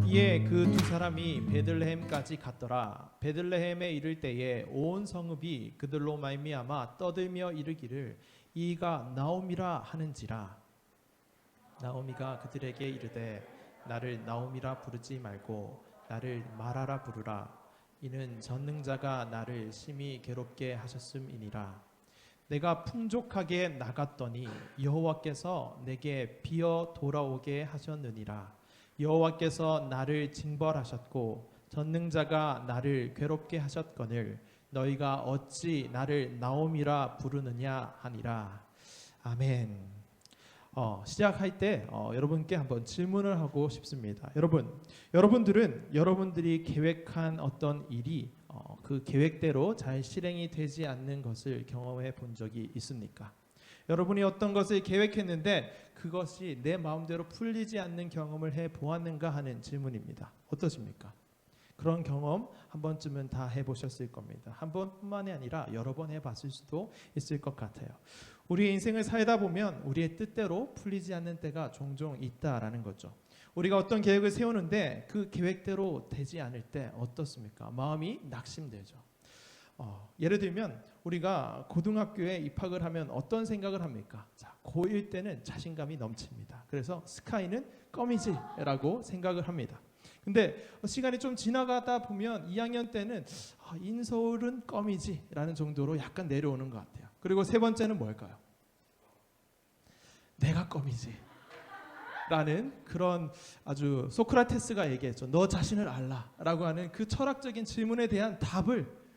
이에 그 두 사람이 베들레헴까지 갔더라. 베들레헴에 이를 때에 온 성읍이 그들로 말미암아 떠들며 이르기를 이가 나옴이라 하는지라. 나오미가 그들에게 이르되 나를 나옴이라 부르지 말고 나를 마라라 부르라. 이는 전능자가 나를 심히 괴롭게 하셨음이니라. 내가 풍족하게 나갔더니 여호와께서 내게 비어 돌아오게 하셨느니라. 여호와께서 나를 징벌하셨고 전능자가 나를 괴롭게 하셨거늘 너희가 어찌 나를 나옴이라 부르느냐 하니라. 아멘. 시작할 때 여러분께 한번 질문을 하고 싶습니다. 여러분들은 여러분들이 계획한 어떤 일이 그 계획대로 잘 실행이 되지 않는 것을 경험해 본 적이 있습니까? 여러분이 어떤 것을 계획했는데 그것이 내 마음대로 풀리지 않는 경험을 해 보았는가 하는 질문입니다. 어떠십니까? 그런 경험 한 번쯤은 다 해보셨을 겁니다. 한 번뿐만이 아니라 여러 번 해봤을 수도 있을 것 같아요. 우리의 인생을 살다 보면 우리의 뜻대로 풀리지 않는 때가 종종 있다라는 거죠. 우리가 어떤 계획을 세우는데 그 계획대로 되지 않을 때 어떻습니까? 마음이 낙심되죠. 예를 들면 우리가 고등학교에 입학을 하면 어떤 생각을 합니까? 자, 고1 때는 자신감이 넘칩니다. 그래서 스카이는 껌이지라고 생각을 합니다. 근데 시간이 좀 지나가다 보면 2학년 때는 인서울은 껌이지라는 정도로 약간 내려오는 것 같아요. 그리고 세 번째는 뭘까요? 내가 껌이지 라는 그런 아주 소크라테스가 얘기했죠. 너 자신을 알라라고 하는 그 철학적인 질문에 대한 답을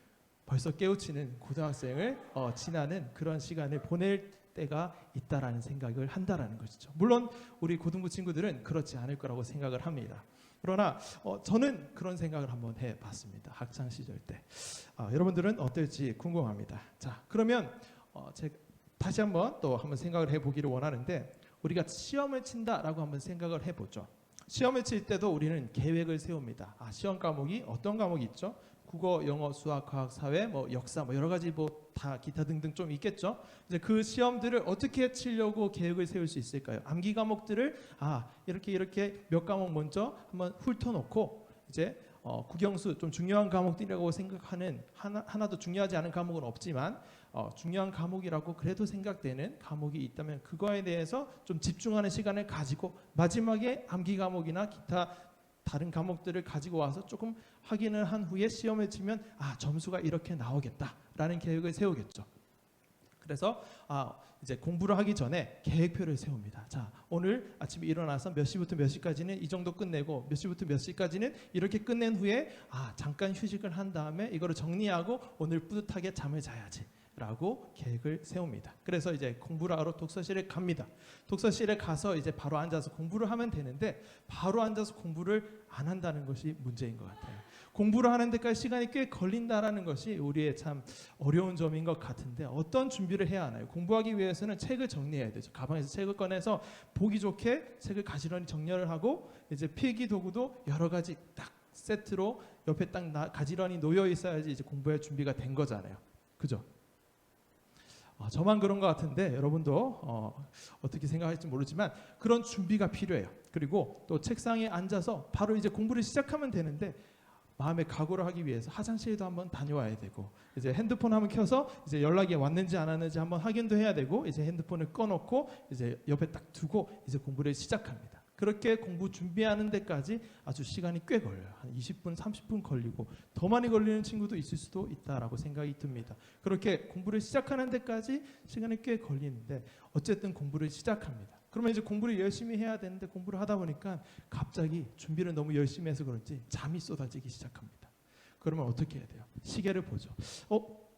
벌써 깨우치는 고등학생을 지나는 그런 시간을 보낼 때가 있다라는 생각을 한다라는 것이죠. 물론 우리 고등부 친구들은 그렇지 않을 거라고 생각을 합니다. 그러나 저는 그런 생각을 한번 해봤습니다. 학창 시절 때. 여러분들은 어떨지 궁금합니다. 자, 그러면 제가 다시 한번 생각을 해보기를 원하는데 우리가 시험을 친다라고 한번 생각을 해보죠. 시험을 칠 때도 우리는 계획을 세웁니다. 시험 과목이 어떤 과목이 있죠? 국어, 영어, 수학, 과학, 사회, 역사, 여러 가지 다 기타 등등 좀 있겠죠. 이제 그 시험들을 어떻게 치려고 계획을 세울 수 있을까요? 암기 과목들을 이렇게 몇 과목 먼저 한번 훑어놓고 이제 국영수 좀 중요한 과목들이라고 생각하는 하나도 중요하지 않은 과목은 없지만 중요한 과목이라고 그래도 생각되는 과목이 있다면 그거에 대해서 좀 집중하는 시간을 가지고 마지막에 암기 과목이나 기타 다른 과목들을 가지고 와서 조금 확인을 한 후에 시험을 치면 점수가 이렇게 나오겠다라는 계획을 세우겠죠. 그래서 이제 공부를 하기 전에 계획표를 세웁니다. 자, 오늘 아침에 일어나서 몇 시부터 몇 시까지는 이 정도 끝내고 몇 시부터 몇 시까지는 이렇게 끝낸 후에 잠깐 휴식을 한 다음에 이거를 정리하고 오늘 뿌듯하게 잠을 자야지 라고 계획을 세웁니다. 그래서 이제 공부를 하러 독서실에 갑니다. 독서실에 가서 이제 바로 앉아서 공부를 하면 되는데 바로 앉아서 공부를 안 한다는 것이 문제인 것 같아요. 공부를 하는 데까지 시간이 꽤 걸린다라는 것이 우리의 참 어려운 점인 것 같은데 어떤 준비를 해야 하나요? 공부하기 위해서는 책을 정리해야 되죠. 가방에서 책을 꺼내서 보기 좋게 책을 가지런히 정렬을 하고 이제 필기 도구도 여러 가지 딱 세트로 옆에 딱 가지런히 놓여 있어야지 이제 공부할 준비가 된 거잖아요. 그죠? 저만 그런 것 같은데 여러분도 어떻게 생각할지 모르지만 그런 준비가 필요해요. 그리고 또 책상에 앉아서 바로 이제 공부를 시작하면 되는데 마음의 각오를 하기 위해서 화장실도 한번 다녀와야 되고 이제 핸드폰 한번 켜서 이제 연락이 왔는지 안 왔는지 한번 확인도 해야 되고 이제 핸드폰을 꺼놓고 이제 옆에 딱 두고 이제 공부를 시작합니다. 그렇게 공부 준비하는 데까지 아주 시간이 꽤 걸려요. 한 20분, 30분 걸리고 더 많이 걸리는 친구도 있을 수도 있다라고 생각이 듭니다. 그렇게 공부를 시작하는 데까지 시간이 꽤 걸리는데 어쨌든 공부를 시작합니다. 그러면 이제 공부를 열심히 해야 되는데 공부를 하다 보니까 갑자기 준비를 너무 열심히 해서 그런지 잠이 쏟아지기 시작합니다. 그러면 어떻게 해야 돼요? 시계를 보죠.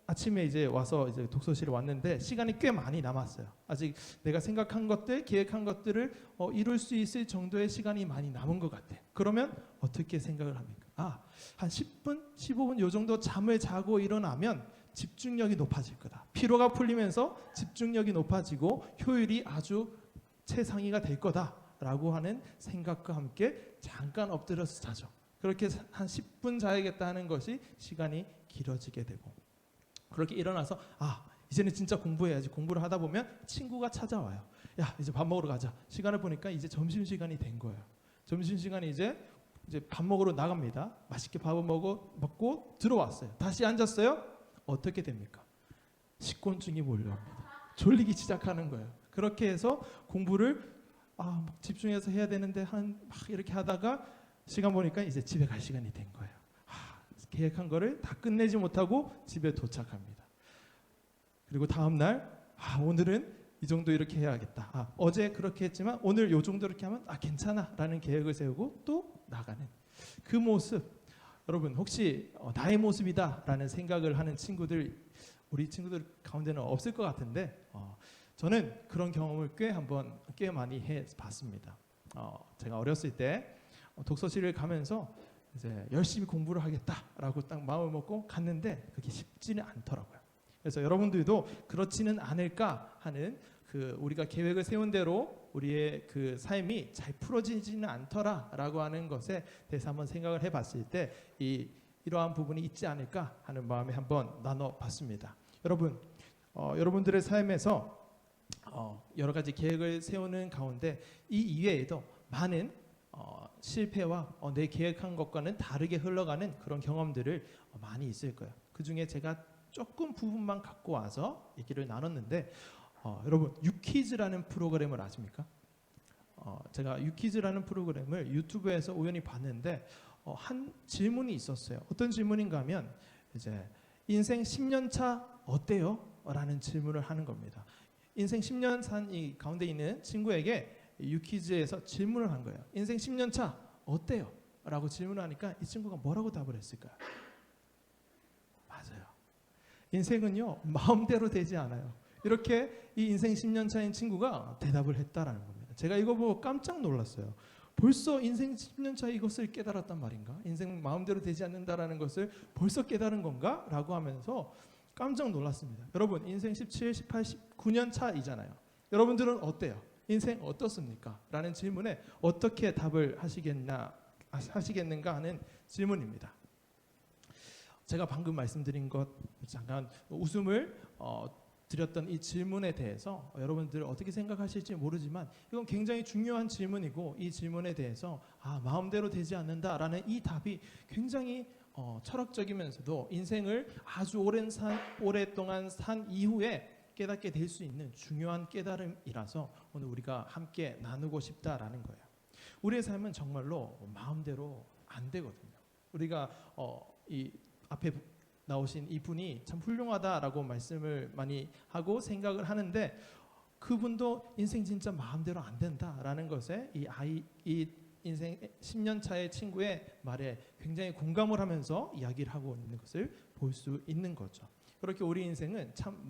아침에 이제 와서 이제 독서실에 왔는데 시간이 꽤 많이 남았어요. 아직 내가 생각한 것들, 계획한 것들을 이룰 수 있을 정도의 시간이 많이 남은 것 같아. 그러면 어떻게 생각을 합니까? 한 10분, 15분 요 정도 잠을 자고 일어나면 집중력이 높아질 거다. 피로가 풀리면서 집중력이 높아지고 효율이 아주 최상위가 될 거다라고 하는 생각과 함께 잠깐 엎드려서 자죠. 그렇게 한 10분 자야겠다 하는 것이 시간이 길어지게 되고 그렇게 일어나서 이제는 진짜 공부해야지. 공부를 하다 보면 친구가 찾아와요. 야, 이제 밥 먹으러 가자. 시간을 보니까 이제 점심시간이 된 거예요. 점심시간이 이제 이제 밥 먹으러 나갑니다. 맛있게 밥을 먹고 들어왔어요. 다시 앉았어요. 어떻게 됩니까? 식곤증이 몰려옵니다. 졸리기 시작하는 거예요. 그렇게 해서 공부를 막 집중해서 해야 되는데 막 이렇게 하다가 시간 보니까 이제 집에 갈 시간이 된 거예요. 계획한 거를 다 끝내지 못하고 집에 도착합니다. 그리고 다음 날 오늘은 이 정도 이렇게 해야겠다. 어제 그렇게 했지만 오늘 요 정도 이렇게 하면 괜찮아라는 계획을 세우고 또 나가는 그 모습. 여러분 혹시 나의 모습이다라는 생각을 하는 친구들, 우리 친구들 가운데는 없을 것 같은데 저는 그런 경험을 꽤 많이 해봤습니다. 제가 어렸을 때 독서실을 가면서 이제 열심히 공부를 하겠다라고 딱 마음을 먹고 갔는데 그게 쉽지는 않더라고요. 그래서 여러분들도 그렇지는 않을까 하는 우리가 계획을 세운 대로 우리의 그 삶이 잘 풀어지지는 않더라라고 하는 것에 대해서 한번 생각을 해봤을 때 이러한 부분이 있지 않을까 하는 마음에 한번 나눠봤습니다. 여러분, 여러분들의 삶에서 여러 가지 계획을 세우는 가운데 이 이외에도 많은 실패와 내 계획한 것과는 다르게 흘러가는 그런 경험들을 많이 있을 거예요. 그 중에 제가 조금 부분만 갖고 와서 얘기를 나눴는데 여러분 유퀴즈라는 프로그램을 아십니까? 제가 유퀴즈라는 프로그램을 유튜브에서 우연히 봤는데 한 질문이 있었어요. 어떤 질문인가 하면 이제 인생 10년 차 어때요? 라는 질문을 하는 겁니다. 인생 10년 산 이 가운데 있는 친구에게 유퀴즈에서 질문을 한 거예요. 인생 10년 차 어때요? 라고 질문하니까 이 친구가 뭐라고 답을 했을까요? 맞아요. 인생은요 마음대로 되지 않아요. 이렇게 이 인생 10년 차인 친구가 대답을 했다라는 겁니다. 제가 이거 보고 깜짝 놀랐어요. 벌써 인생 10년 차 이것을 깨달았단 말인가? 인생 마음대로 되지 않는다라는 것을 벌써 깨달은 건가? 라고 하면서 깜짝 놀랐습니다. 여러분 인생 17, 18, 19년 차이잖아요. 여러분들은 어때요? 인생 어떻습니까? 라는 질문에 어떻게 답을 하시겠는가 하는 질문입니다. 제가 방금 말씀드린 것 잠깐 웃음을 드렸던 이 질문에 대해서 여러분들 어떻게 생각하실지 모르지만 이건 굉장히 중요한 질문이고 이 질문에 대해서 마음대로 되지 않는다라는 이 답이 굉장히 철학적이면서도 인생을 아주 오랫동안 산 이후에 깨닫게 될 수 있는 중요한 깨달음이라서 오늘 우리가 함께 나누고 싶다라는 거예요. 우리의 삶은 정말로 마음대로 안 되거든요. 우리가 이 앞에 나오신 이분이 참 훌륭하다라고 말씀을 많이 하고 생각을 하는데 그분도 인생 진짜 마음대로 안 된다라는 것에 이 인생 10년 차의 친구의 말에 굉장히 공감을 하면서 이야기를 하고 있는 것을 볼 수 있는 거죠. 그렇게 우리 인생은 참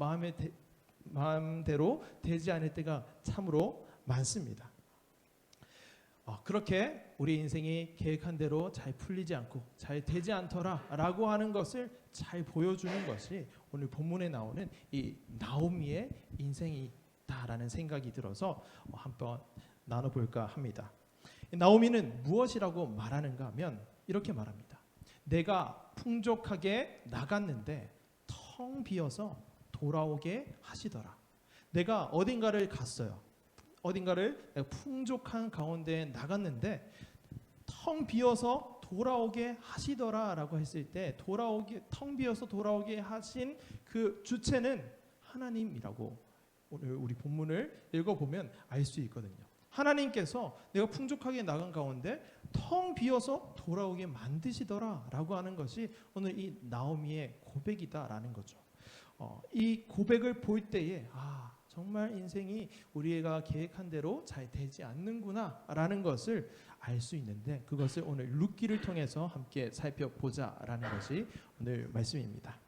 마음대로 되지 않을 때가 참으로 많습니다. 그렇게 우리 인생이 계획한 대로 잘 풀리지 않고 잘 되지 않더라라고 하는 것을 잘 보여주는 것이 오늘 본문에 나오는 이 나오미의 인생이다라는 생각이 들어서 한번 나눠볼까 합니다. 나오미는 무엇이라고 말하는가 하면 이렇게 말합니다. 내가 풍족하게 나갔는데 텅 비어서 돌아오게 하시더라. 내가 어딘가를 갔어요. 어딘가를 풍족한 가운데 나갔는데 텅 비어서 돌아오게 하시더라라고 했을 때 텅 비어서 돌아오게 하신 그 주체는 하나님이라고 오늘 우리 본문을 읽어보면 알 수 있거든요. 하나님께서 내가 풍족하게 나간 가운데 텅 비어서 돌아오게 만드시더라라고 하는 것이 오늘 이 나오미의 고백이다라는 거죠. 이 고백을 볼 때에 정말 인생이 우리가 계획한 대로 잘 되지 않는구나라는 것을 알 수 있는데 그것을 오늘 룻기를 통해서 함께 살펴보자라는 것이 오늘 말씀입니다.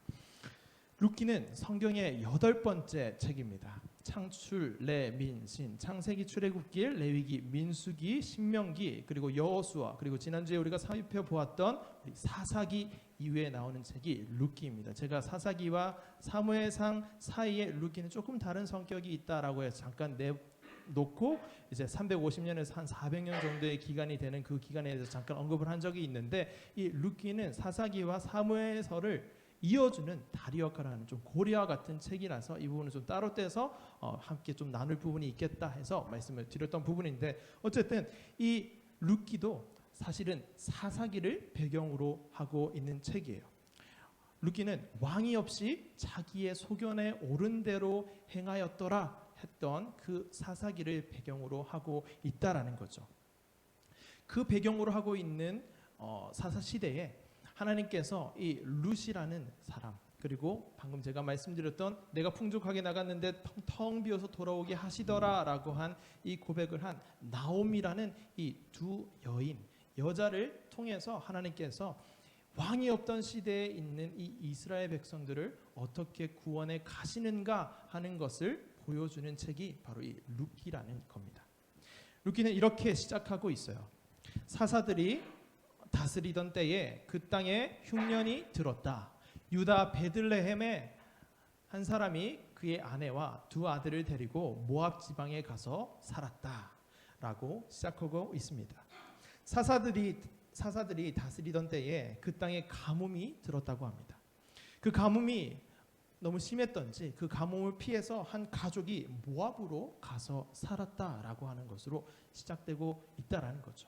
룻기는 성경의 8번째 책입니다. 창출, 레, 민, 신, 창세기, 출애굽기, 레위기, 민수기, 신명기, 그리고 여호수아, 그리고 지난주에 우리가 살펴보았던 우리 사사기 이후에 나오는 책이 룻기입니다. 제가 사사기와 사무엘상 사이에 룻기는 조금 다른 성격이 있다라고 해서 잠깐 내놓고 이제 350년에서 한 400년 정도의 기간이 되는 그 기간에 대해서 잠깐 언급을 한 적이 있는데 이 룻기는 사사기와 사무엘서를 이어주는 다리 역할을 하는 좀 고리와 같은 책이라서 이 부분을 좀 따로 떼서 함께 좀 나눌 부분이 있겠다 해서 말씀을 드렸던 부분인데 어쨌든 이 룻기도 사실은 사사기를 배경으로 하고 있는 책이에요. 룻기는 왕이 없이 자기의 소견에 옳은 대로 행하였더라 했던 그 사사기를 배경으로 하고 있다라는 거죠. 그 배경으로 하고 있는 사사 시대에 하나님께서 이 룻이라는 사람, 그리고 방금 제가 말씀드렸던 내가 풍족하게 나갔는데 텅 비어서 돌아오게 하시더라라고 한 이 고백을 한 나오미라는 이 두 여자를 통해서 하나님께서 왕이 없던 시대에 있는 이 이스라엘 백성들을 어떻게 구원해 가시는가 하는 것을 보여주는 책이 바로 이 룻기라는 겁니다. 룻기는 이렇게 시작하고 있어요. 사사들이 다스리던 때에 그 땅에 흉년이 들었다. 유다 베들레헴에 한 사람이 그의 아내와 두 아들을 데리고 모압 지방에 가서 살았다라고 시작하고 있습니다. 사사들이 다스리던 때에 그 땅에 가뭄이 들었다고 합니다. 그 가뭄이 너무 심했던지 그 가뭄을 피해서 한 가족이 모압으로 가서 살았다라고 하는 것으로 시작되고 있다라는 거죠.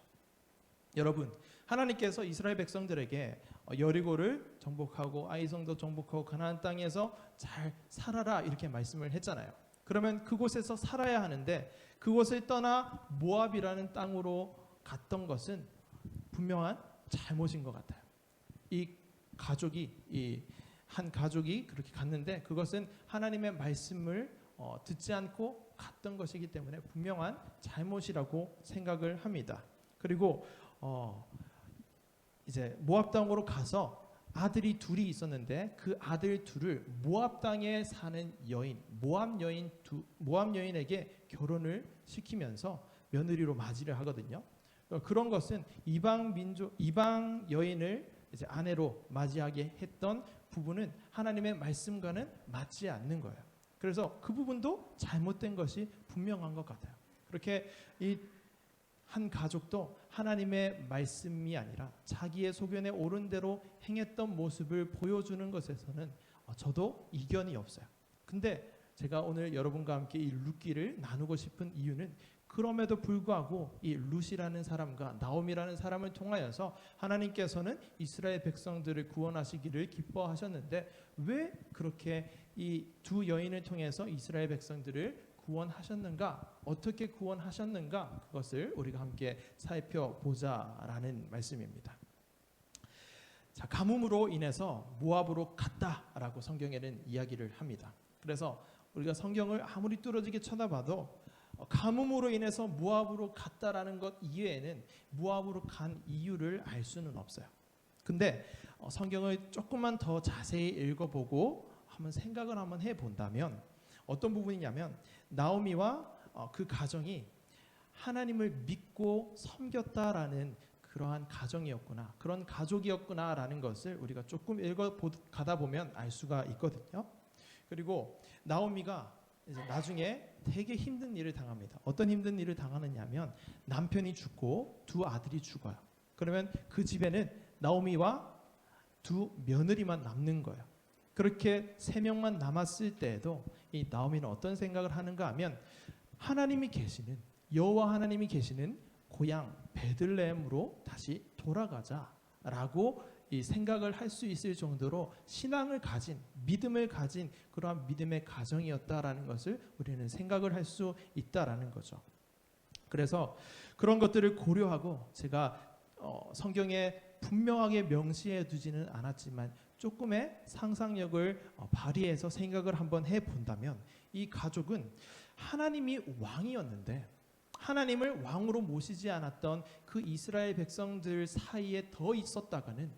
여러분, 하나님께서 이스라엘 백성들에게 여리고를 정복하고 아이성도 정복하고 가나안 땅에서 잘 살아라 이렇게 말씀을 했잖아요. 그러면 그곳에서 살아야 하는데 그곳을 떠나 모압이라는 땅으로 갔던 것은 분명한 잘못인 것 같아요. 이 한 가족이 그렇게 갔는데 그것은 하나님의 말씀을 듣지 않고 갔던 것이기 때문에 분명한 잘못이라고 생각을 합니다. 그리고 이제 모압 땅으로 가서 아들이 둘이 있었는데 그 아들 둘을 모압 땅에 사는 모압 여인에게 결혼을 시키면서 며느리로 맞이를 하거든요. 그런 것은 이방 여인을 이제 아내로 맞이하게 했던 부분은 하나님의 말씀과는 맞지 않는 거예요. 그래서 그 부분도 잘못된 것이 분명한 것 같아요. 그렇게 이 한 가족도 하나님의 말씀이 아니라 자기의 소견에 옳은 대로 행했던 모습을 보여주는 것에서는 저도 이견이 없어요. 근데 제가 오늘 여러분과 함께 이 룻기를 나누고 싶은 이유는 그럼에도 불구하고 이 룻이라는 사람과 나오미라는 사람을 통하여서 하나님께서는 이스라엘 백성들을 구원하시기를 기뻐하셨는데 왜 그렇게 이 두 여인을 통해서 이스라엘 백성들을 구원하셨는가, 어떻게 구원하셨는가, 그것을 우리가 함께 살펴보자라는 말씀입니다. 자, 가뭄으로 인해서 모압으로 갔다라고 성경에는 이야기를 합니다. 그래서 우리가 성경을 아무리 뚫어지게 쳐다봐도 가뭄으로 인해서 모압으로 갔다라는 것 이외에는 모압으로 간 이유를 알 수는 없어요. 근데 성경을 조금만 더 자세히 읽어보고 한번 생각을 한번 해본다면 어떤 부분이냐면 나오미와 그 가정이 하나님을 믿고 섬겼다라는 그러한 가정이었구나, 그런 가족이었구나라는 것을 우리가 조금 읽어가다 보면 알 수가 있거든요. 그리고 나오미가 이제 나중에 되게 힘든 일을 당합니다. 어떤 힘든 일을 당하느냐면 남편이 죽고 두 아들이 죽어요. 그러면 그 집에는 나오미와 두 며느리만 남는 거예요. 그렇게 세 명만 남았을 때에도 이 나오미는 어떤 생각을 하는가 하면 하나님이 계시는, 여호와 하나님이 계시는 고향 베들레헴으로 다시 돌아가자라고 이 생각을 할 수 있을 정도로 신앙을 가진, 믿음을 가진 그러한 믿음의 가정이었다라는 것을 우리는 생각을 할 수 있다라는 거죠. 그래서 그런 것들을 고려하고 제가 성경에 분명하게 명시해 두지는 않았지만 조금의 상상력을 발휘해서 생각을 한번 해본다면 이 가족은 하나님이 왕이었는데 하나님을 왕으로 모시지 않았던 그 이스라엘 백성들 사이에 더 있었다가는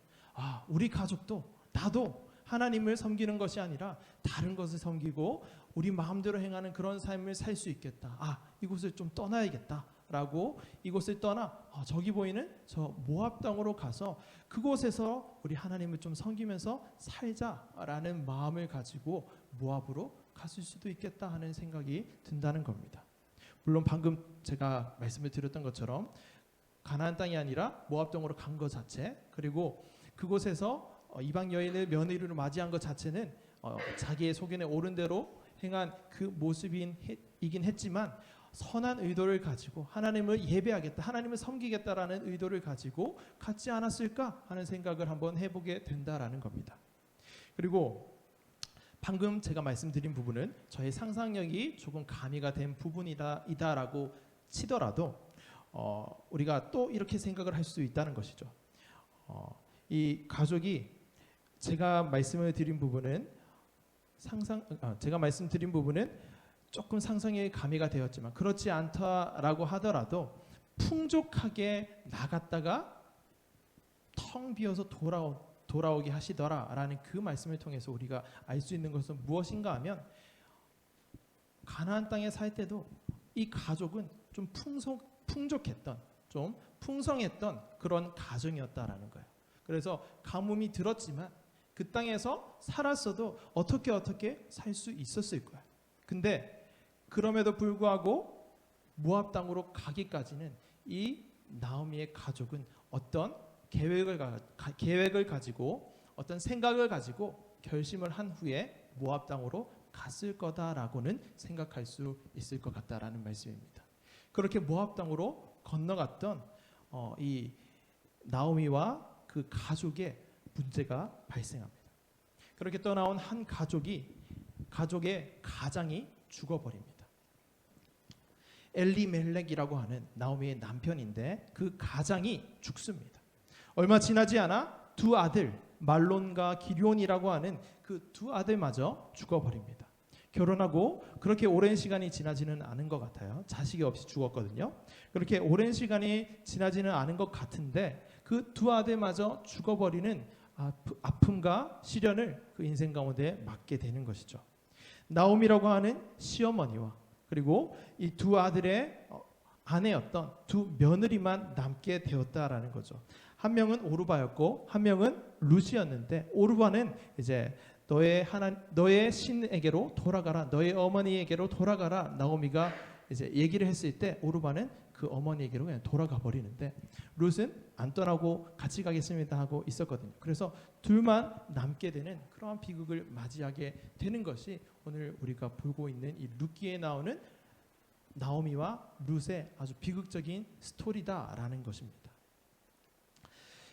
우리 가족도 나도 하나님을 섬기는 것이 아니라 다른 것을 섬기고 우리 마음대로 행하는 그런 삶을 살 수 있겠다. 이곳을 좀 떠나야겠다 라고 이곳을 떠나 저기 보이는 저 모압 땅으로 가서 그곳에서 우리 하나님을 좀 섬기면서 살자라는 마음을 가지고 모압으로 갔을 수도 있겠다 하는 생각이 든다는 겁니다. 물론 방금 제가 말씀을 드렸던 것처럼 가나안 땅이 아니라 모압 땅으로 간 것 자체, 그리고 그곳에서 이방 여인을 며느리로 맞이한 것 자체는 자기의 소견에 옳은 대로 행한 그 모습이긴 했지만 선한 의도를 가지고 하나님을 예배하겠다, 하나님을 섬기겠다라는 의도를 가지고 갖지 않았을까 하는 생각을 한번 해보게 된다라는 겁니다. 그리고 방금 제가 말씀드린 부분은 저의 상상력이 조금 가미가 된 부분이다라고 치더라도 우리가 또 이렇게 생각을 할 수 있다는 것이죠. 이 가족이 제가 말씀드린 부분은 조금 상상에 가미가 되었지만 그렇지 않다라고 하더라도 풍족하게 나갔다가 텅 비어서 돌아오게 하시더라라는 그 말씀을 통해서 우리가 알 수 있는 것은 무엇인가 하면 가나안 땅에 살 때도 이 가족은 좀 풍족했던, 좀 풍성했던 그런 가정이었다라는 거예요. 그래서 가뭄이 들었지만 그 땅에서 살았어도 어떻게 살 수 있었을 거예요. 근데 그럼에도 불구하고 모압 땅으로 가기까지는 이 나오미의 가족은 어떤 계획을 가지고 어떤 생각을 가지고 결심을 한 후에 모압 땅으로 갔을 거다라고는 생각할 수 있을 것 같다라는 말씀입니다. 그렇게 모압 땅으로 건너갔던 이 나오미와 그 가족의 문제가 발생합니다. 그렇게 떠나온 한 가족의 가장이 죽어버립니다. 엘리멜렉이라고 하는 나오미의 남편인데 그 가장이 죽습니다. 얼마 지나지 않아 두 아들 말론과 기럝이라고 하는 그 두 아들마저 죽어버립니다. 결혼하고 그렇게 오랜 시간이 지나지는 않은 것 같아요. 자식이 없이 죽었거든요. 그렇게 오랜 시간이 지나지는 않은 것 같은데 그 두 아들마저 죽어버리는 아픔과 시련을 그 인생 가운데 맞게 되는 것이죠. 나오미라고 하는 시어머니와 그리고 이 두 아들의 아내였던 두 며느리만 남게 되었다라는 거죠. 한 명은 오르바였고 한 명은 루시였는데 오르바는 이제 너의 신에게로 돌아가라, 너의 어머니에게로 돌아가라 나오미가 이제 얘기를 했을 때 오르바는 그 어머니에게로 그냥 돌아가 버리는데 룻은 안 떠나고 같이 가겠습니다 하고 있었거든요. 그래서 둘만 남게 되는 그러한 비극을 맞이하게 되는 것이 오늘 우리가 보고 있는 이 룻기에 나오는 나오미와 룻의 아주 비극적인 스토리다라는 것입니다.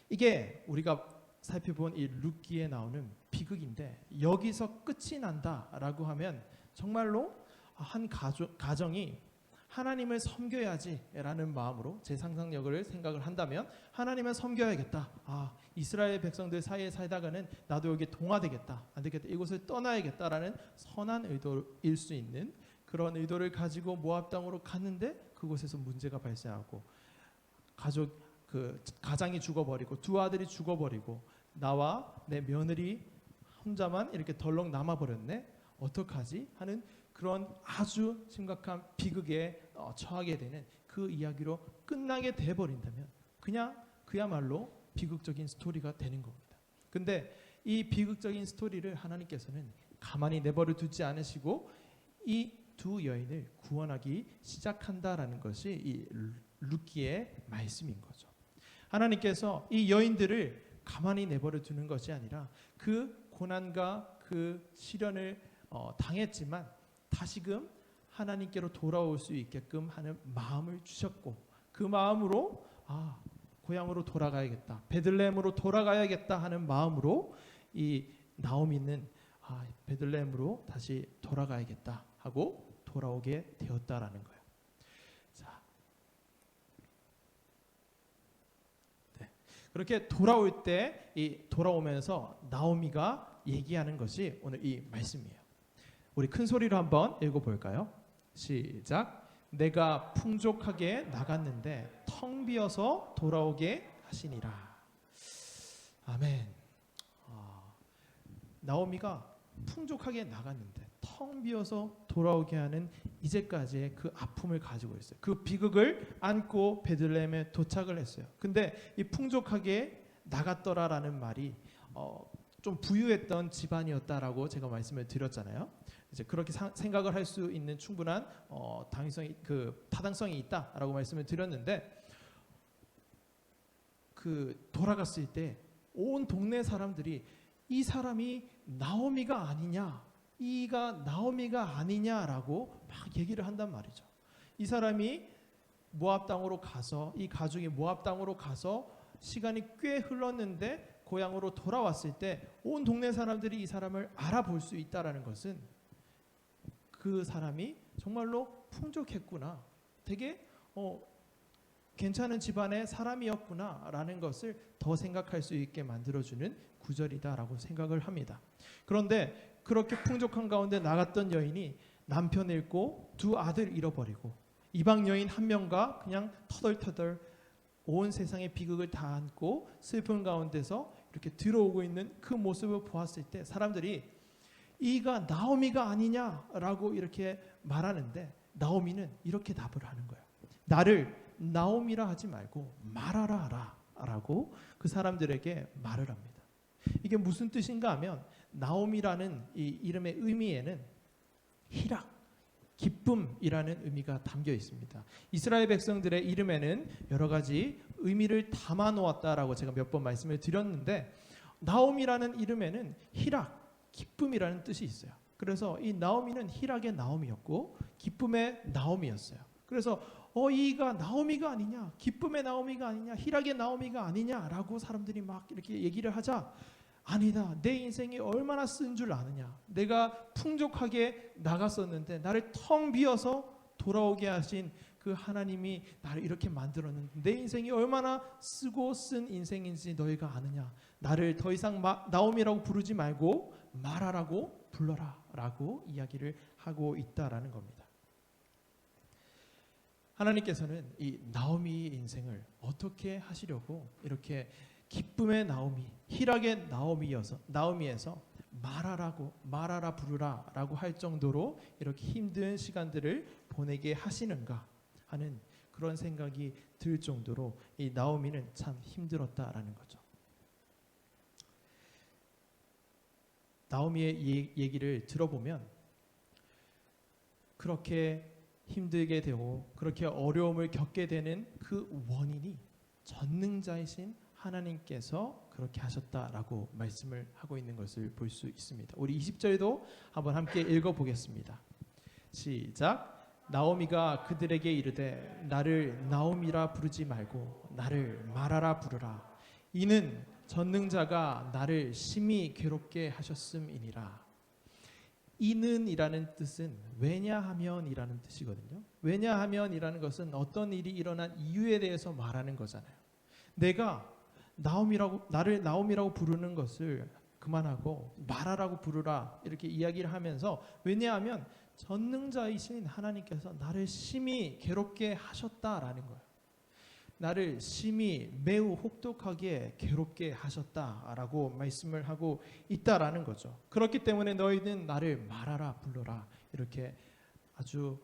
이게 우리가 살펴본 이 룻기에 나오는 비극인데 여기서 끝이 난다라고 하면 정말로 한 가정이 하나님을 섬겨야지라는 마음으로 제 상상력을 생각을 한다면 하나님을 섬겨야겠다. 이스라엘 백성들 사이에 살다가는 나도 여기 동화되겠다. 안 되겠다. 이곳을 떠나야겠다라는 선한 의도일 수 있는 그런 의도를 가지고 모압 땅으로 갔는데 그곳에서 문제가 발생하고 가장이 죽어버리고 두 아들이 죽어버리고 나와 내 며느리 혼자만 이렇게 덜렁 남아버렸네. 어떡하지? 하는 그런 아주 심각한 비극에 처하게 되는 그 이야기로 끝나게 돼버린다면 그야말로 비극적인 스토리가 되는 겁니다. 근데 이 비극적인 스토리를 하나님께서는 가만히 내버려 두지 않으시고 이 두 여인을 구원하기 시작한다라는 것이 이 룻기의 말씀인 거죠. 하나님께서 이 여인들을 가만히 내버려 두는 것이 아니라 그 고난과 그 시련을 당했지만 다시금 하나님께로 돌아올 수 있게끔 하는 마음을 주셨고 그 마음으로 고향으로 돌아가야겠다, 베들레헴으로 돌아가야겠다 하는 마음으로 이 나오미는 베들레헴으로 다시 돌아가야겠다 하고 돌아오게 되었다라는 거예요. 자, 네. 그렇게 돌아올 때 돌아오면서 나오미가 얘기하는 것이 오늘 이 말씀이에요. 우리 큰 소리로 한번 읽어볼까요? 시작. 내가 풍족하게 나갔는데 텅 비어서 돌아오게 하시니라. 아멘. 나오미가 풍족하게 나갔는데 텅 비어서 돌아오게 하는 이제까지의 그 아픔을 가지고 있어요. 그 비극을 안고 베들레헴에 도착을 했어요. 근데 이 풍족하게 나갔더라라는 말이 좀 부유했던 집안이었다라고 제가 말씀을 드렸잖아요. 이제 그렇게 생각을 할 수 있는 충분한 타당성이 있다라고 말씀을 드렸는데 돌아갔을 때 온 동네 사람들이 이 사람이 나오미가 아니냐 이가 나오미가 아니냐라고 막 얘기를 한단 말이죠. 이 사람이 모압 땅으로 가서 이 가족이 모압 땅으로 가서 시간이 꽤 흘렀는데 고향으로 돌아왔을 때 온 동네 사람들이 이 사람을 알아볼 수 있다라는 것은 그 사람이 정말로 풍족했구나, 되게 괜찮은 집안의 사람이었구나라는 것을 더 생각할 수 있게 만들어주는 구절이다라고 생각을 합니다. 그런데 그렇게 풍족한 가운데 나갔던 여인이 남편 잃고 두 아들 잃어버리고 이방 여인 한 명과 그냥 터덜터덜 온 세상의 비극을 다 안고 슬픈 가운데서 이렇게 들어오고 있는 그 모습을 보았을 때 사람들이 이가 나오미가 아니냐라고 이렇게 말하는데 나오미는 이렇게 답을 하는 거예요. 나를 나오미라 하지 말고 마라라 하라 라고 그 사람들에게 말을 합니다. 이게 무슨 뜻인가 하면 나오미라는 이 이름의 의미에는 희락, 기쁨이라는 의미가 담겨 있습니다. 이스라엘 백성들의 이름에는 여러 가지 의미를 담아 놓았다라고 제가 몇 번 말씀을 드렸는데 나오미라는 이름에는 희락, 기쁨이라는 뜻이 있어요. 그래서 이 나오미는 희락의 나오미였고 기쁨의 나오미였어요. 그래서 이가 나오미가 아니냐, 기쁨의 나오미가 아니냐, 희락의 나오미가 아니냐라고 사람들이 막 이렇게 얘기를 하자, 아니다, 내 인생이 얼마나 쓴 줄 아느냐, 내가 풍족하게 나갔었는데 나를 텅 비어서 돌아오게 하신 그 하나님이 나를 이렇게 만들었는데 내 인생이 얼마나 쓰고 쓴 인생인지 너희가 아느냐, 나를 더 이상 나오미라고 부르지 말고 마라라고 불러라 라고 이야기를 하고 있다라는 겁니다. 하나님께서는 이 나오미의 인생을 어떻게 하시려고 이렇게 기쁨의 나오미, 희락의 나오미에서 마라라 부르라라고 할 정도로 이렇게 힘든 시간들을 보내게 하시는가 하는 그런 생각이 들 정도로 이 나오미는 참 힘들었다라는 거죠. 나오미의 얘기를 들어보면 그렇게 힘들게 되고 그렇게 어려움을 겪게 되는 그 원인이 전능자이신 하나님께서 그렇게 하셨다라고 말씀을 하고 있는 것을 볼 수 있습니다. 우리 20절도 한번 함께 읽어보겠습니다. 시작. 나오미가 그들에게 이르되 나를 나오미라 부르지 말고 나를 마라라 부르라. 이는 전능자가 나를 심히 괴롭게 하셨음이니라. 이는이라는 뜻은 왜냐하면이라는 뜻이거든요. 왜냐하면이라는 것은 어떤 일이 일어난 이유에 대해서 말하는 거잖아요. 내가 나를 나오미라고 부르는 것을 그만하고 마라라고 부르라 이렇게 이야기를 하면서, 왜냐하면 전능자이신 하나님께서 나를 심히 괴롭게 하셨다라는 거예요. 나를 심히 매우 혹독하게 괴롭게 하셨다라고 말씀을 하고 있다라는 거죠. 그렇기 때문에 너희는 나를 말하라 불러라 이렇게 아주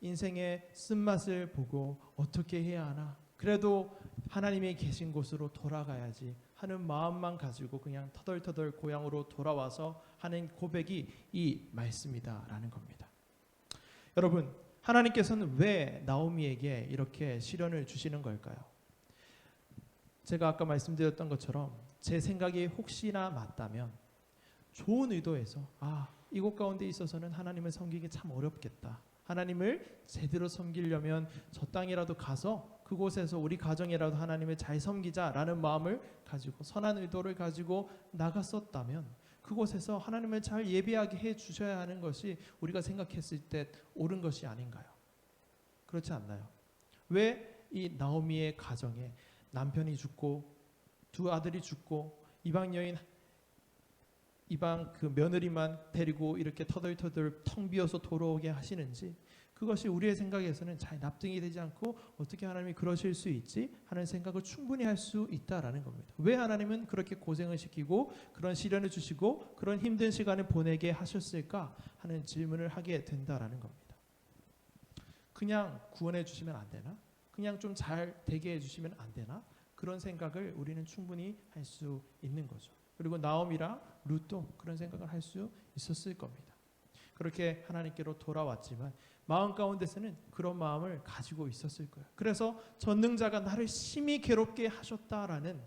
인생의 쓴맛을 보고 어떻게 해야 하나, 그래도 하나님이 계신 곳으로 돌아가야지 하는 마음만 가지고 그냥 터덜터덜 고향으로 돌아와서 하는 고백이 이 말씀이다라는 겁니다. 여러분, 하나님께서는 왜 나오미에게 이렇게 시련을 주시는 걸까요? 제가 아까 말씀드렸던 것처럼 제 생각이 혹시나 맞다면 좋은 의도에서 이곳 가운데 있어서는 하나님을 섬기기 참 어렵겠다, 하나님을 제대로 섬기려면 저 땅이라도 가서 그곳에서 우리 가정이라도 하나님을 잘 섬기자라는 마음을 가지고 선한 의도를 가지고 나갔었다면 그곳에서 하나님을 잘 예배하게 해 주셔야 하는 것이 우리가 생각했을 때 옳은 것이 아닌가요? 그렇지 않나요? 왜 이 나오미의 가정에 남편이 죽고 두 아들이 죽고 이방 그 며느리만 데리고 이렇게 터덜터덜 텅 비어서 돌아오게 하시는지, 그것이 우리의 생각에서는 잘 납득이 되지 않고 어떻게 하나님이 그러실 수 있지 하는 생각을 충분히 할 수 있다라는 겁니다. 왜 하나님은 그렇게 고생을 시키고 그런 시련을 주시고 그런 힘든 시간을 보내게 하셨을까 하는 질문을 하게 된다라는 겁니다. 그냥 구원해 주시면 안 되나? 그냥 좀 잘 되게 해주시면 안 되나? 그런 생각을 우리는 충분히 할 수 있는 거죠. 그리고 나오미랑 룻도 그런 생각을 할 수 있었을 겁니다. 그렇게 하나님께로 돌아왔지만 마음 가운데서는 그런 마음을 가지고 있었을 거예요. 그래서 전능자가 나를 심히 괴롭게 하셨다라는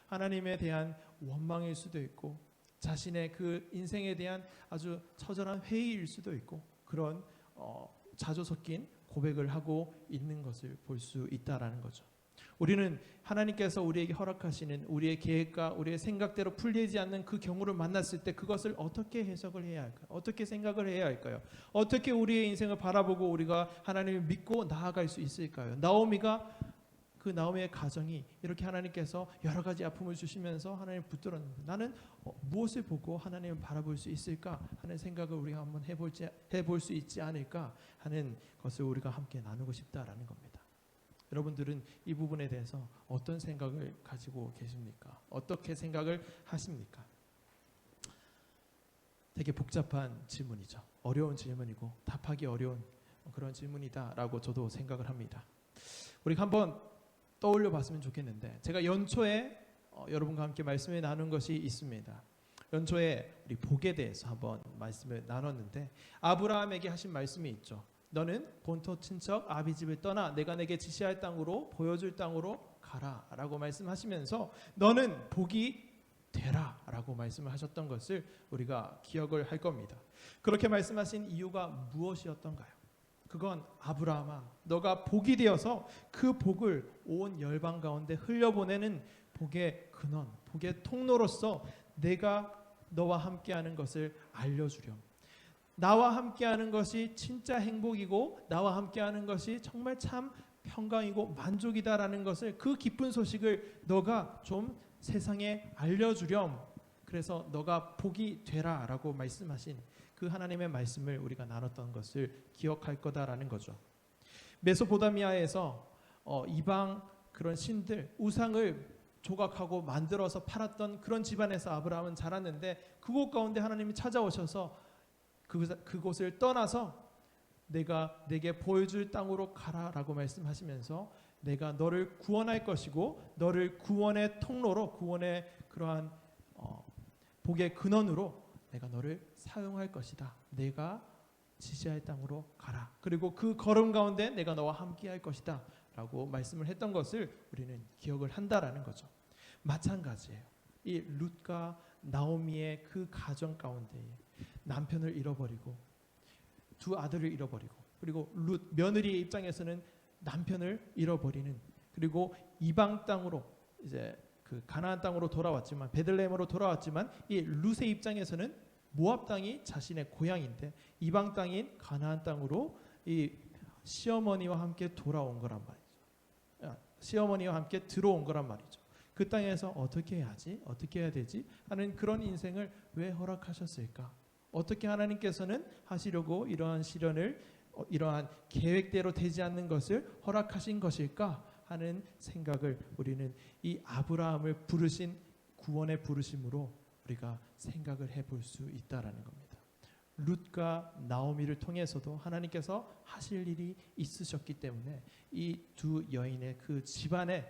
하나님에 대한 원망일 수도 있고 자신의 그 인생에 대한 아주 처절한 회의일 수도 있고 그런 자주 섞인 고백을 하고 있는 것을 볼 수 있다라는 거죠. 우리는 하나님께서 우리에게 허락하시는 우리의 계획과 우리의 생각대로 풀리지 않는 그 경우를 만났을 때 그것을 어떻게 해석을 해야 할까요? 어떻게 생각을 해야 할까요? 어떻게 우리의 인생을 바라보고 우리가 하나님을 믿고 나아갈 수 있을까요? 나오미의 가정이 이렇게 하나님께서 여러 가지 아픔을 주시면서 하나님 붙들었는데 나는 무엇을 보고 하나님을 바라볼 수 있을까 하는 생각을 우리가 한번 해볼 수 있지 않을까 하는 것을 우리가 함께 나누고 싶다라는 겁니다. 여러분들은 이 부분에 대해서 어떤 생각을 가지고 계십니까? 어떻게 생각을 하십니까? 되게 복잡한 질문이죠. 어려운 질문이고 답하기 어려운 그런 질문이다라고 저도 생각을 합니다. 우리가 한번 떠올려 봤으면 좋겠는데 제가 연초에 여러분과 함께 말씀을 나눈 것이 있습니다. 연초에 우리 복에 대해서 한번 말씀을 나눴는데 아브라함에게 하신 말씀이 있죠. 너는 본토 친척 아비 집을 떠나 내가 내게 지시할 땅으로 보여줄 땅으로 가라 라고 말씀하시면서 너는 복이 되라 라고 말씀을 하셨던 것을 우리가 기억을 할 겁니다. 그렇게 말씀하신 이유가 무엇이었던가요? 그건 아브라함아 너가 복이 되어서 그 복을 온 열방 가운데 흘려보내는 복의 근원, 복의 통로로서 내가 너와 함께하는 것을 알려주렴. 나와 함께하는 것이 진짜 행복이고 나와 함께하는 것이 정말 참 평강이고 만족이다라는 것을 그 기쁜 소식을 너가 좀 세상에 알려주렴. 그래서 너가 복이 되라라고 말씀하신 그 하나님의 말씀을 우리가 나눴던 것을 기억할 거다라는 거죠. 메소포타미아에서 이방 그런 신들 우상을 조각하고 만들어서 팔았던 그런 집안에서 아브라함은 자랐는데 그곳 가운데 하나님이 찾아오셔서 그곳을 떠나서 내가 내게 보여줄 땅으로 가라라고 말씀하시면서 내가 너를 구원할 것이고 너를 구원의 통로로 구원의 그러한 복의 근원으로 내가 너를 사용할 것이다. 내가 지시할 땅으로 가라. 그리고 그 걸음 가운데 내가 너와 함께할 것이다 라고 말씀을 했던 것을 우리는 기억을 한다라는 거죠. 마찬가지예요. 이 룻과 나오미의 그 가정 가운데 남편을 잃어버리고 두 아들을 잃어버리고 그리고 룻 며느리의 입장에서는 남편을 잃어버리는 그리고 이방 땅으로 이제 그 가나안 땅으로 돌아왔지만 베들레헴으로 돌아왔지만 이 룻의 입장에서는 모압 땅이 자신의 고향인데 이방 땅인 가나안 땅으로 이 시어머니와 함께 돌아온 거란 말이죠. 시어머니와 함께 들어온 거란 말이죠. 그 땅에서 어떻게 해야지? 어떻게 해야 되지? 하는 그런 인생을 왜 허락하셨을까? 어떻게 하나님께서는 하시려고 이러한 시련을 이러한 계획대로 되지 않는 것을 허락하신 것일까 하는 생각을 우리는 이 아브라함을 부르신 구원의 부르심으로 우리가 생각을 해볼 수 있다라는 겁니다. 룻과 나오미를 통해서도 하나님께서 하실 일이 있으셨기 때문에 이 두 여인의 그 집안에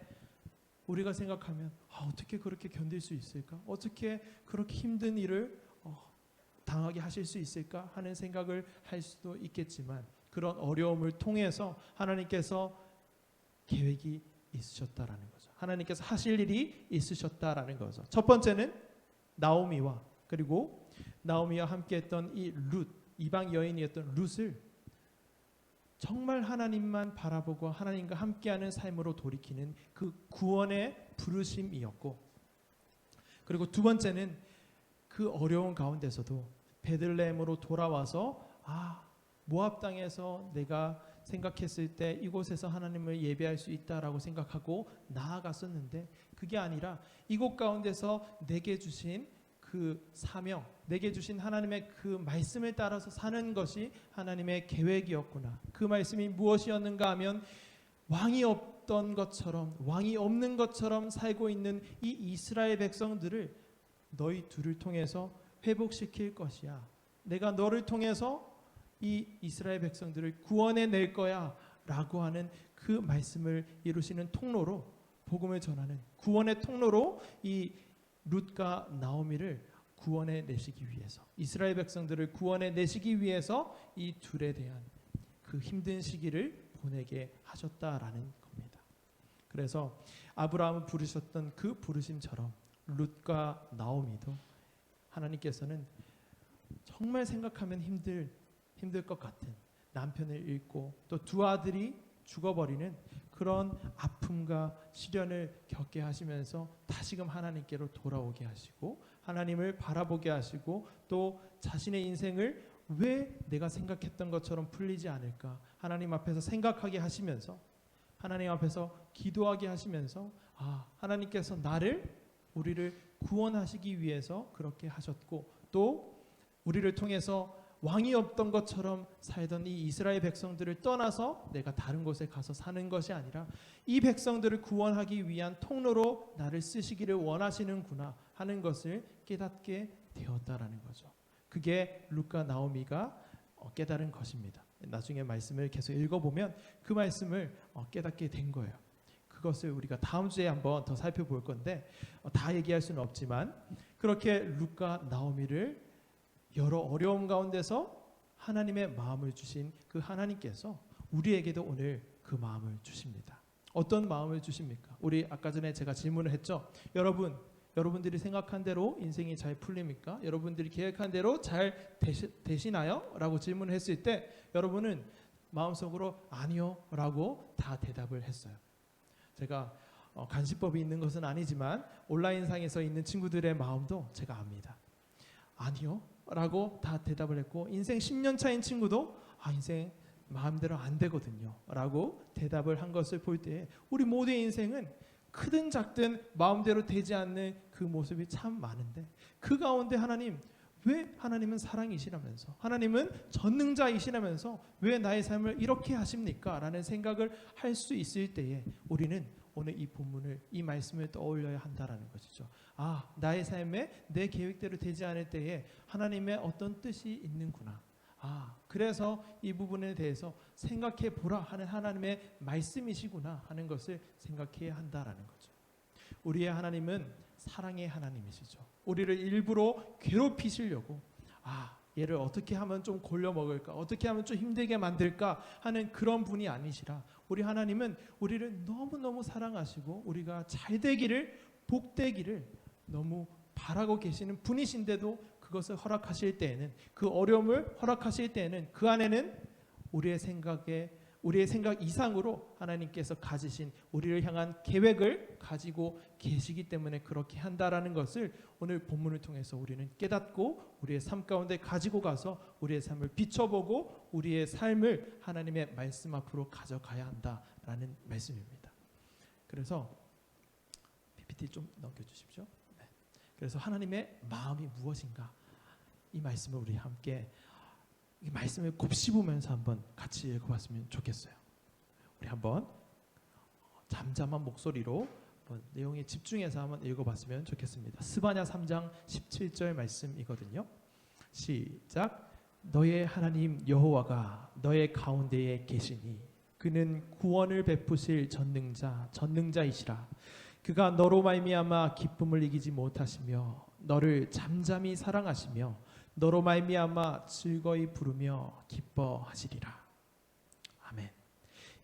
우리가 생각하면 어떻게 그렇게 견딜 수 있을까? 어떻게 그렇게 힘든 일을 당하게 하실 수 있을까 하는 생각을 할 수도 있겠지만 그런 어려움을 통해서 하나님께서 계획이 있으셨다라는 거죠. 하나님께서 하실 일이 있으셨다라는 거죠. 첫 번째는 나오미와 그리고 나오미와 함께했던 이 룻 이방 여인이었던 룻을 정말 하나님만 바라보고 하나님과 함께하는 삶으로 돌이키는 그 구원의 부르심이었고 그리고 두 번째는 그 어려운 가운데서도 베들레헴으로 돌아와서 모압 땅에서 내가 생각했을 때 이곳에서 하나님을 예배할 수 있다라고 생각하고 나아갔었는데 그게 아니라 이곳 가운데서 내게 주신 그 사명, 내게 주신 하나님의 그 말씀을 따라서 사는 것이 하나님의 계획이었구나. 그 말씀이 무엇이었는가 하면 왕이 없던 것처럼 왕이 없는 것처럼 살고 있는 이 이스라엘 백성들을 너희 둘을 통해서 회복시킬 것이야. 내가 너를 통해서 이 이스라엘 백성들을 구원해낼 거야 라고 하는 그 말씀을 이루시는 통로로 복음을 전하는 구원의 통로로 이 룻과 나오미를 구원해내시기 위해서 이스라엘 백성들을 구원해내시기 위해서 이 둘에 대한 그 힘든 시기를 보내게 하셨다라는 겁니다. 그래서 아브라함을 부르셨던 그 부르심처럼 룻과 나오미도 하나님께서는 정말 생각하면 힘들 것 같은 남편을 잃고 또 두 아들이 죽어버리는 그런 아픔과 시련을 겪게 하시면서 다시금 하나님께로 돌아오게 하시고 하나님을 바라보게 하시고 또 자신의 인생을 왜 내가 생각했던 것처럼 풀리지 않을까 하나님 앞에서 생각하게 하시면서 하나님 앞에서 기도하게 하시면서 하나님께서 우리를 구원하시기 위해서 그렇게 하셨고 또 우리를 통해서 왕이 없던 것처럼 살던 이 이스라엘 백성들을 떠나서 내가 다른 곳에 가서 사는 것이 아니라 이 백성들을 구원하기 위한 통로로 나를 쓰시기를 원하시는구나 하는 것을 깨닫게 되었다라는 거죠. 그게 룻과 나오미가 깨달은 것입니다. 나중에 말씀을 계속 읽어보면 그 말씀을 깨닫게 된 거예요. 그것을 우리가 다음 주에 한번 더 살펴볼 건데 다 얘기할 수는 없지만 그렇게 룻과 나오미를 여러 어려움 가운데서 하나님의 마음을 주신 그 하나님께서 우리에게도 오늘 그 마음을 주십니다. 어떤 마음을 주십니까? 우리 아까 전에 제가 질문을 했죠. 여러분들이 생각한 대로 인생이 잘 풀립니까? 여러분들이 계획한 대로 잘 되시나요? 라고 질문을 했을 때 여러분은 마음속으로 아니요 라고 다 대답을 했어요. 제가 간시법이 있는 것은 아니지만 온라인상에서 있는 친구들의 마음도 제가 압니다. 아니요 라고 다 대답을 했고 인생 10년 차인 친구도 인생 마음대로 안 되거든요 라고 대답을 한 것을 볼 때 우리 모두의 인생은 크든 작든 마음대로 되지 않는 그 모습이 참 많은데 그 가운데 왜 하나님은 사랑이시라면서 하나님은 전능자이시라면서 왜 나의 삶을 이렇게 하십니까? 라는 생각을 할 수 있을 때에 우리는 오늘 이 본문을 이 말씀을 떠올려야 한다라는 것이죠. 나의 삶에 내 계획대로 되지 않을 때에 하나님의 어떤 뜻이 있는구나. 그래서 이 부분에 대해서 생각해 보라 하는 하나님의 말씀이시구나 하는 것을 생각해야 한다라는 거죠. 우리의 하나님은 사랑의 하나님이시죠. 우리를 일부러 괴롭히시려고 얘를 어떻게 하면 좀 골려 먹을까, 어떻게 하면 좀 힘들게 만들까 하는 그런 분이 아니시라 우리 하나님은 우리를 너무너무 사랑하시고 우리가 잘 되기를 복되기를 너무 바라고 계시는 분이신데도 그것을 허락하실 때에는 그 어려움을 허락하실 때에는 그 안에는 우리의 생각 이상으로 하나님께서 가지신 우리를 향한 계획을 가지고 계시기 때문에 그렇게 한다라는 것을 오늘 본문을 통해서 우리는 깨닫고 우리의 삶 가운데 가지고 가서 우리의 삶을 비춰보고 우리의 삶을 하나님의 말씀 앞으로 가져가야 한다라는 말씀입니다. 그래서 PPT 좀 넘겨주십시오. 그래서 하나님의 마음이 무엇인가 이 말씀을 우리 함께 이 말씀을 곱씹으면서 한번 같이 읽어봤으면 좋겠어요. 우리 한번 잠잠한 목소리로 한번 내용에 집중해서 한번 읽어봤으면 좋겠습니다. 스바냐 3장 17절 말씀이거든요. 시작. 너의 하나님 여호와가 너의 가운데에 계시니 그는 구원을 베푸실 전능자이시라. 그가 너로 말미암아 기쁨을 이기지 못하시며 너를 잠잠히 사랑하시며 너로 말미암아 즐거이 부르며 기뻐하시리라. 아멘.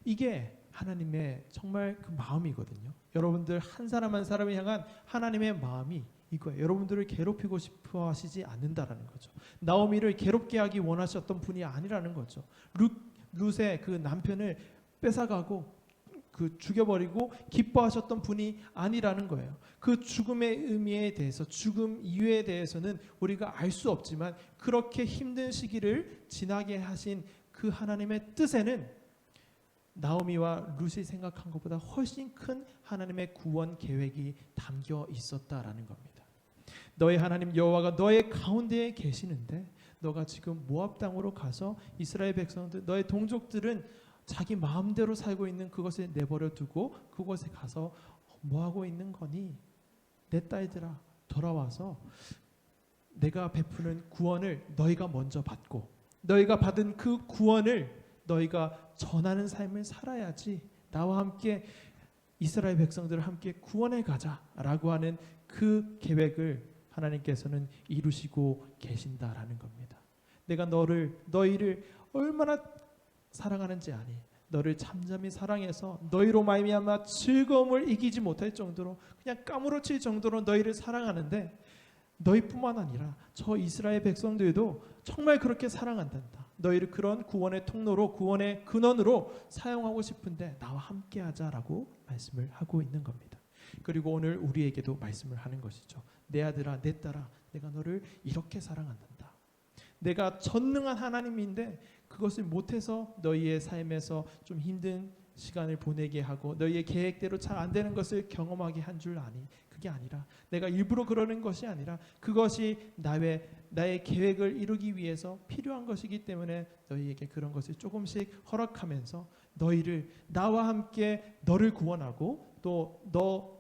이게 하나님의 정말 그 마음이거든요. 여러분들 한 사람 한 사람을 향한 하나님의 마음이 이거예요. 여러분들을 괴롭히고 싶어 하시지 않는다라는 거죠. 나오미를 괴롭게 하기 원하셨던 분이 아니라는 거죠. 룻의 그 남편을 뺏어가고 죽여버리고 기뻐하셨던 분이 아니라는 거예요. 그 죽음의 의미에 대해서 죽음 이유에 대해서는 우리가 알 수 없지만 그렇게 힘든 시기를 지나게 하신 그 하나님의 뜻에는 나오미와 룻이 생각한 것보다 훨씬 큰 하나님의 구원 계획이 담겨 있었다라는 겁니다. 너의 하나님 여호와가 너의 가운데에 계시는데 너가 지금 모압 땅으로 가서 이스라엘 백성들 너의 동족들은 자기 마음대로 살고 있는 그것을 내버려 두고 그곳에 가서 뭐하고 있는 거니? 내 딸들아 돌아와서 내가 베푸는 구원을 너희가 먼저 받고 너희가 받은 그 구원을 너희가 전하는 삶을 살아야지 나와 함께 이스라엘 백성들을 함께 구원해 가자라고 하는 그 계획을 하나님께서는 이루시고 계신다라는 겁니다. 내가 너희를 얼마나 사랑하는지 아니. 너를 잠잠히 사랑해서 너희로 말미암아 즐거움을 이기지 못할 정도로 그냥 까무러칠 정도로 너희를 사랑하는데 너희뿐만 아니라 저 이스라엘 백성들도 정말 그렇게 사랑한단다. 너희를 그런 구원의 통로로, 구원의 근원으로 사용하고 싶은데 나와 함께하자라고 말씀을 하고 있는 겁니다. 그리고 오늘 우리에게도 말씀을 하는 것이죠. 내 아들아, 내 딸아, 내가 너를 이렇게 사랑한단다. 내가 전능한 하나님인데 그것을 못해서 너희의 삶에서 좀 힘든 시간을 보내게 하고 너희의 계획대로 잘 안 되는 것을 경험하게 한 줄 아니? 그게 아니라 내가 일부러 그러는 것이 아니라 그것이 나의 계획을 이루기 위해서 필요한 것이기 때문에 너희에게 그런 것을 조금씩 허락하면서 너희를 나와 함께 너를 구원하고 또 너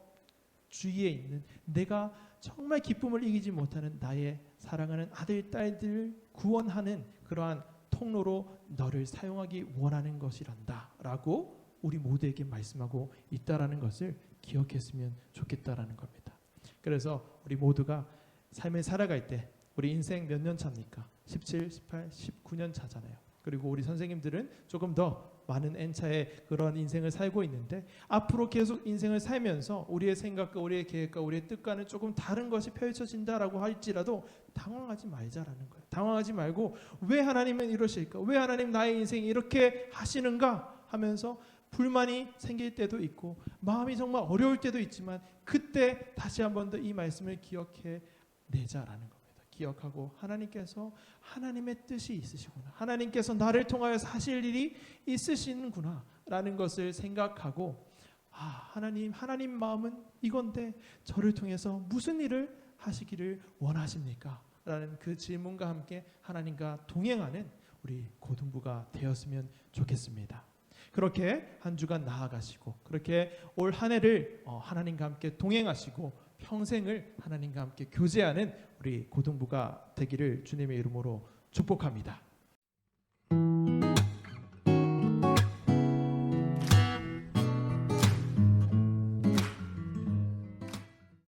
주위에 있는 내가 정말 기쁨을 이기지 못하는 나의 사랑하는 아들, 딸들을 구원하는 그러한 통로로 너를 사용하기 원하는 것이란다 라고 우리 모두에게 말씀하고 있다라는 것을 기억했으면 좋겠다라는 겁니다. 그래서 우리 모두가 삶을 살아갈 때 우리 인생 몇 년 차입니까? 17, 18, 19년 차잖아요. 그리고 우리 선생님들은 조금 더 많은 N차의 그런 인생을 살고 있는데 앞으로 계속 인생을 살면서 우리의 생각과 우리의 계획과 우리의 뜻과는 조금 다른 것이 펼쳐진다라고 할지라도 당황하지 말자라는 거예요. 당황하지 말고 왜 하나님은 이러실까? 왜 하나님 나의 인생이 이렇게 하시는가? 하면서 불만이 생길 때도 있고 마음이 정말 어려울 때도 있지만 그때 다시 한 번 더 이 말씀을 기억해 내자라는 겁니다. 기억하고 하나님께서 하나님의 뜻이 있으시구나. 하나님께서 나를 통하여서 하실 일이 있으시는구나 라는 것을 생각하고 하나님 마음은 이건데 저를 통해서 무슨 일을 하시기를 원하십니까? 라는 그 질문과 함께 하나님과 동행하는 우리 고등부가 되었으면 좋겠습니다. 그렇게 한 주간 나아가시고 그렇게 올 한 해를 하나님과 함께 동행하시고 평생을 하나님과 함께 교제하는 우리 고등부가 되기를 주님의 이름으로 축복합니다.